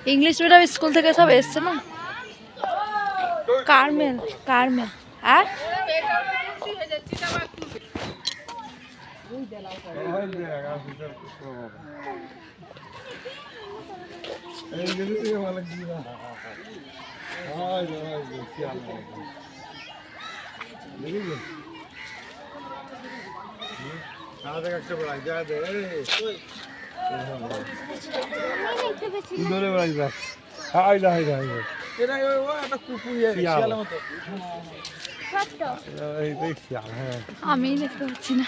English medium school থেকে সব এসছে না কারমেল কারমেল আর আমি দেখতে পাচ্ছি না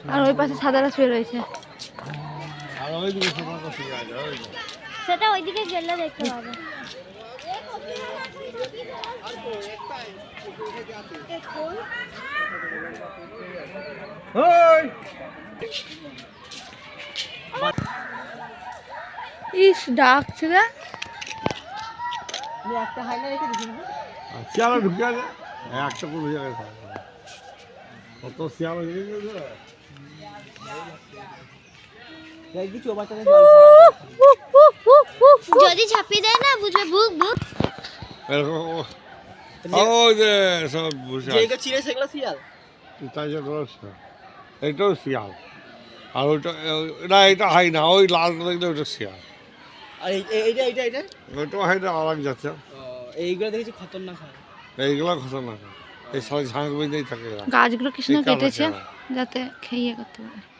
আর ওই পাশে সাদারা শুয়ে রয়েছে সেটা ওইদিকে গেলে দেখতে পাবে ইস ডাকছে না একটা হাইলা রেখে দিছি না শিয়াল ঢুকে আছে একটা পুরো হয়ে গেছে কত শিয়াল হয়ে গেছে এই কি চোবাটারে যদি ছাপি দেয় না বুঝবে বুক বুক ওই যে সব বুঝা যেটা চিড়ে সেগুলো শিয়াল তাই যে রয়েছে এইটাও শিয়াল আর ওইটা না এটা হাই না ওই লাল দেখলে ওইটা শিয়াল আর এইটা এইটা এইটা ওইটাও হাইটা আলাদা যাচ্ছে এইগুলো দেখেছি খতরনাক হয় এইগুলো খতরনাক এই সবাই ঝাঁক বেঁধেই থাকে গাছগুলো কৃষ্ণ কেটেছে যাতে খেয়ে করতে পারে